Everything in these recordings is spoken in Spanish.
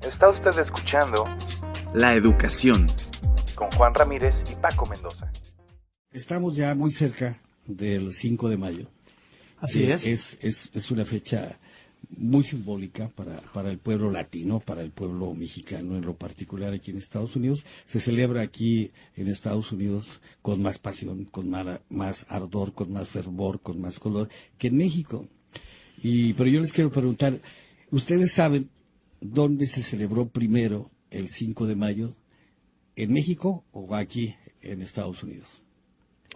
Está usted escuchando La Educación con Juan Ramírez y Paco Mendoza. Estamos ya muy cerca del 5 de mayo. Así es. Es una fecha muy simbólica para el pueblo latino, para el pueblo mexicano en lo particular aquí en Estados Unidos. Se celebra aquí en Estados Unidos con más pasión, con más ardor, con más fervor, con más color que en México. Pero yo les quiero preguntar, ¿ustedes saben dónde se celebró primero el 5 de mayo? ¿En México o aquí en Estados Unidos?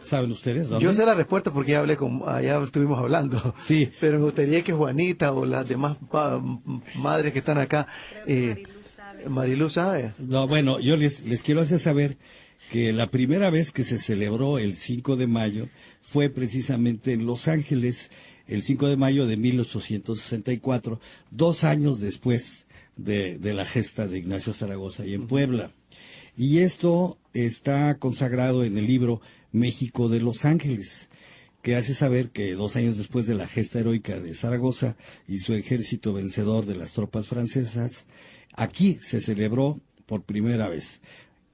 ¿Saben ustedes dónde? Yo sé la respuesta porque allá estuvimos hablando. Sí. Pero me gustaría que Juanita o las demás madres que están acá, Marilú sabe. No, bueno, yo les quiero hacer saber que la primera vez que se celebró el 5 de mayo fue precisamente en Los Ángeles, el 5 de mayo de 1864, 2 años después de la gesta de Ignacio Zaragoza y en Puebla. Y esto está consagrado en el libro México de Los Ángeles, que hace saber que 2 años después de la gesta heroica de Zaragoza y su ejército vencedor de las tropas francesas, aquí se celebró por primera vez.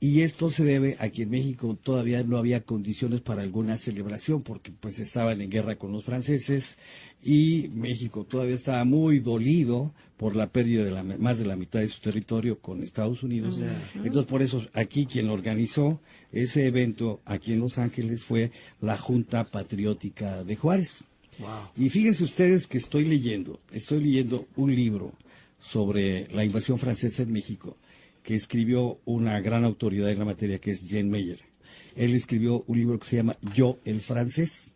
Y esto se debe a que en México todavía no había condiciones para alguna celebración, porque pues estaban en guerra con los franceses y México todavía estaba muy dolido por la pérdida de más de la mitad de su territorio con Estados Unidos. Entonces por eso aquí quien organizó ese evento aquí en Los Ángeles fue la Junta Patriótica de Juárez. Wow. Y fíjense ustedes que estoy leyendo un libro sobre la invasión francesa en México, que escribió una gran autoridad en la materia, que es Jean Meyer. Él escribió un libro que se llama Yo, el francés,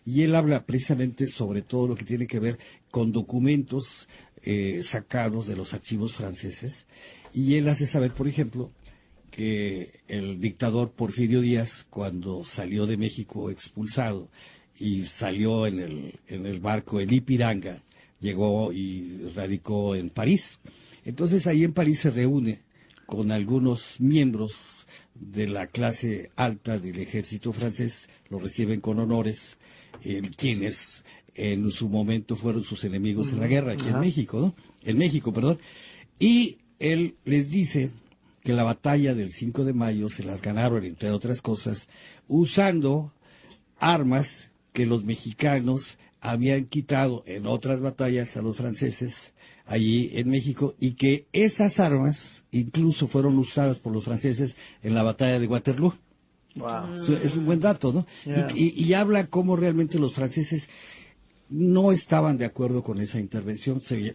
y él habla precisamente sobre todo lo que tiene que ver con documentos sacados de los archivos franceses, y él hace saber, por ejemplo, que el dictador Porfirio Díaz, cuando salió de México expulsado y salió en el barco en Ipiranga, llegó y radicó en París. Entonces ahí en París se reúne con algunos miembros de la clase alta del ejército francés, lo reciben con honores, quienes en su momento fueron sus enemigos en la guerra, aquí en México, ¿no? En México, perdón. Y él les dice que la batalla del 5 de mayo se las ganaron, entre otras cosas, usando armas que los mexicanos habían quitado en otras batallas a los franceses allí en México, y que esas armas incluso fueron usadas por los franceses en la batalla de Waterloo. Wow. Es un buen dato, ¿no? Yeah. Y habla cómo realmente los franceses no estaban de acuerdo con esa intervención. Se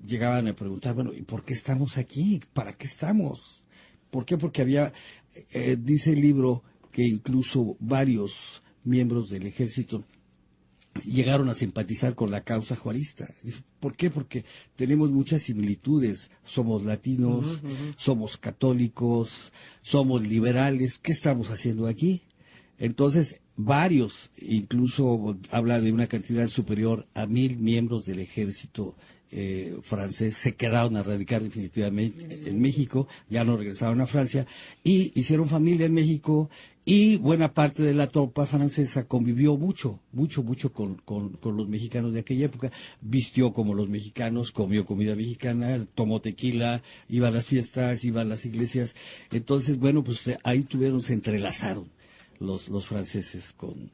llegaban a preguntar, bueno, ¿y por qué estamos aquí? ¿Para qué estamos? ¿Por qué? Porque había, dice el libro, que incluso varios miembros del ejército llegaron a simpatizar con la causa juarista. ¿Por qué? Porque tenemos muchas similitudes. Somos latinos, somos católicos, somos liberales. ¿Qué estamos haciendo aquí? Entonces, varios, incluso habla de una cantidad superior a 1,000 miembros del ejército francés, se quedaron a radicar definitivamente en México, ya no regresaron a Francia, y hicieron familia en México, y buena parte de la tropa francesa convivió mucho con los mexicanos de aquella época, vistió como los mexicanos, comió comida mexicana, tomó tequila, iba a las fiestas, iba a las iglesias. Entonces, bueno, pues ahí se entrelazaron los franceses con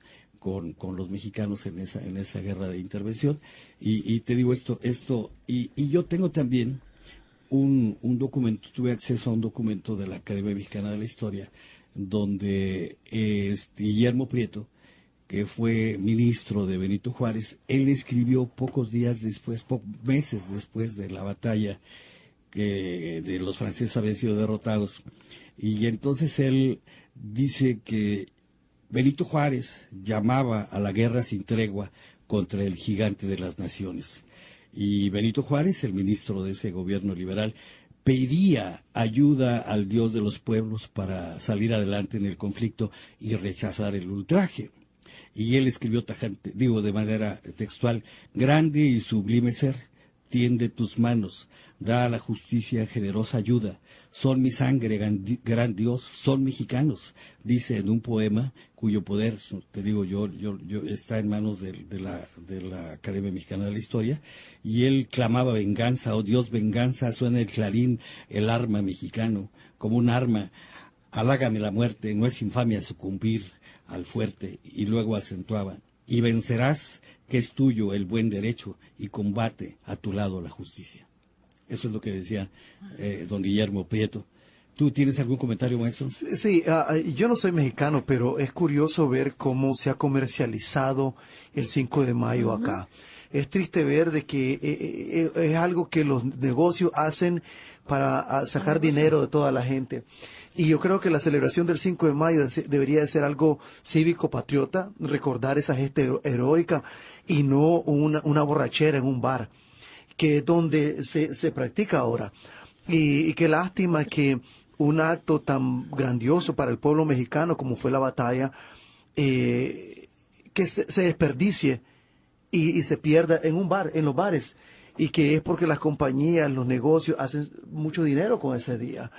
los mexicanos en esa guerra de intervención. Y te digo esto, y yo tengo también un documento, tuve acceso a un documento de la Academia Mexicana de la Historia, donde Guillermo Prieto, que fue ministro de Benito Juárez, él escribió pocos meses después de la batalla que de los franceses habían sido derrotados, y entonces él dice que Benito Juárez llamaba a la guerra sin tregua contra el gigante de las naciones. Y Benito Juárez, el ministro de ese gobierno liberal, pedía ayuda al Dios de los pueblos para salir adelante en el conflicto y rechazar el ultraje. Y él escribió tajante, de manera textual: grande y sublime ser, tiende tus manos, da a la justicia generosa ayuda. Son mi sangre, gran Dios, son mexicanos, dice en un poema cuyo poder, te digo yo está en manos de la Academia Mexicana de la Historia, y él clamaba venganza, oh Dios, venganza, suena el clarín, el arma mexicano, como un arma, halágame la muerte, no es infamia sucumbir al fuerte, y luego acentuaba, y vencerás, que es tuyo el buen derecho, y combate a tu lado la justicia. Eso es lo que decía don Guillermo Prieto. ¿Tú tienes algún comentario, maestro? Sí, yo no soy mexicano, pero es curioso ver cómo se ha comercializado el 5 de mayo acá. Es triste ver de que es algo que los negocios hacen para sacar dinero de toda la gente. Y yo creo que la celebración del 5 de mayo debería de ser algo cívico-patriota, recordar esa gesta heroica y no una borrachera en un bar, que es donde se practica ahora. Y qué lástima que un acto tan grandioso para el pueblo mexicano como fue la batalla, que se desperdicie y se pierda en un bar, en los bares, y que es porque las compañías, los negocios hacen mucho dinero con ese día.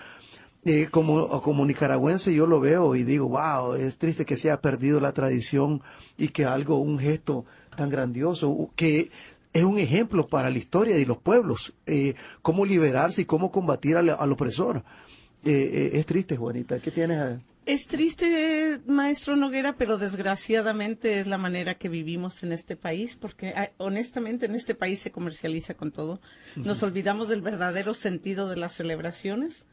Como nicaragüense yo lo veo y digo, wow, es triste que se haya perdido la tradición y que un gesto tan grandioso, que es un ejemplo para la historia de los pueblos, cómo liberarse y cómo combatir al opresor. Es triste, Juanita. ¿Qué tienes? Es triste, maestro Noguera, pero desgraciadamente es la manera que vivimos en este país, porque honestamente en este país se comercializa con todo. Nos olvidamos del verdadero sentido de las celebraciones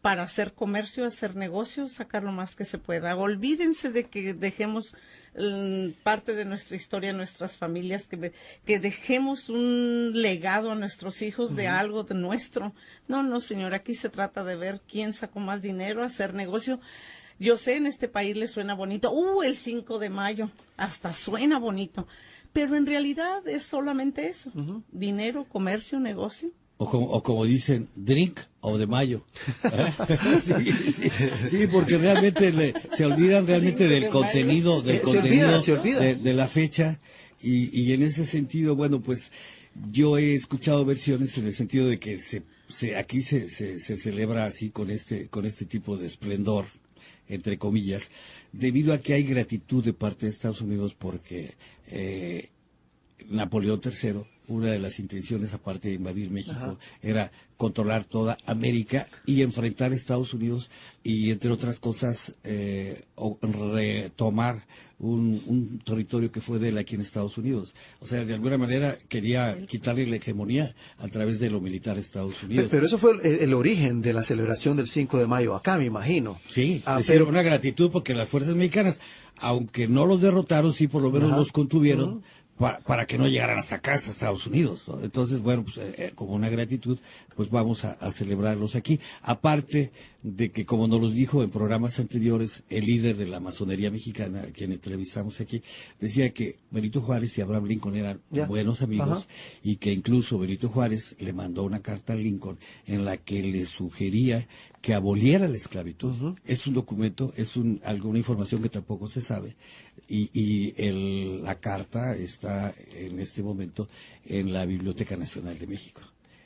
para hacer comercio, hacer negocios, sacar lo más que se pueda. Olvídense de que dejemos parte de nuestra historia, nuestras familias, que dejemos un legado a nuestros hijos de algo de nuestro. No, señor, aquí se trata de ver quién sacó más dinero, hacer negocio. Yo sé, en este país le suena bonito, el 5 de mayo, hasta suena bonito, pero en realidad es solamente eso, dinero, comercio, negocio. O como dicen, drink of the mayo. Sí, porque realmente se olvidan realmente del contenido, se olvida. De la fecha, y en ese sentido, bueno, pues yo he escuchado versiones en el sentido de que aquí se celebra así con este tipo de esplendor, entre comillas, debido a que hay gratitud de parte de Estados Unidos porque Napoleón III, una de las intenciones, aparte de invadir México, era controlar toda América y enfrentar a Estados Unidos y, entre otras cosas, retomar un territorio que fue de él aquí en Estados Unidos. O sea, de alguna manera quería quitarle la hegemonía a través de lo militar a Estados Unidos. Pero eso fue el origen de la celebración del 5 de mayo acá, me imagino. Sí, pero una gratitud porque las fuerzas mexicanas, aunque no los derrotaron, sí por lo menos los contuvieron. Para que no llegaran hasta acá, hasta Estados Unidos, ¿no? Entonces, bueno, pues como una gratitud, pues vamos a celebrarlos aquí. Aparte de que, como nos lo dijo en programas anteriores, el líder de la masonería mexicana, a quien entrevistamos aquí, decía que Benito Juárez y Abraham Lincoln eran buenos amigos y que incluso Benito Juárez le mandó una carta a Lincoln en la que le sugería que aboliera la esclavitud. Es un documento, alguna información que tampoco se sabe, y la carta está en este momento en la Biblioteca Nacional de México.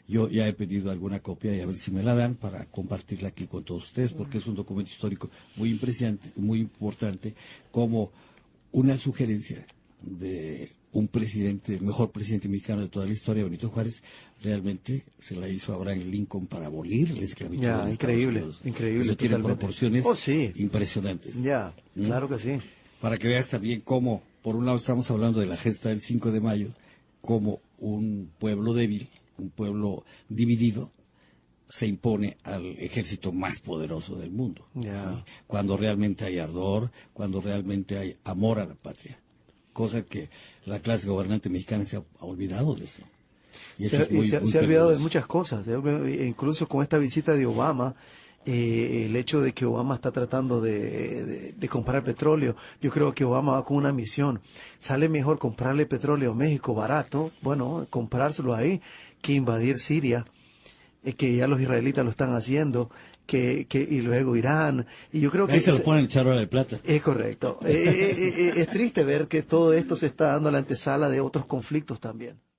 Yo ya he pedido alguna copia y a ver si me la dan para compartirla aquí con todos ustedes, porque es un documento histórico muy impresionante, muy importante, como una sugerencia de un presidente, el mejor presidente mexicano de toda la historia, Benito Juárez, realmente se la hizo a Abraham Lincoln para abolir la esclavitud. Increíble. Eso tiene proporciones impresionantes. Claro que sí. Para que veas también cómo, por un lado estamos hablando de la gesta del 5 de mayo, como un pueblo débil, un pueblo dividido, se impone al ejército más poderoso del mundo. ¿Sí? Cuando realmente hay ardor, cuando realmente hay amor a la patria. Cosa que la clase gobernante mexicana se ha olvidado de eso. Y se ha olvidado de muchas cosas, incluso con esta visita de Obama, el hecho de que Obama está tratando de comprar petróleo. Yo creo que Obama va con una misión. Sale mejor comprarle petróleo a México barato, comprárselo ahí, que invadir Siria, que ya los israelitas lo están haciendo, y luego Irán. Y yo creo que ahí se lo ponen el charro de plata. Es correcto. Es triste ver que todo esto se está dando a la antesala de otros conflictos también.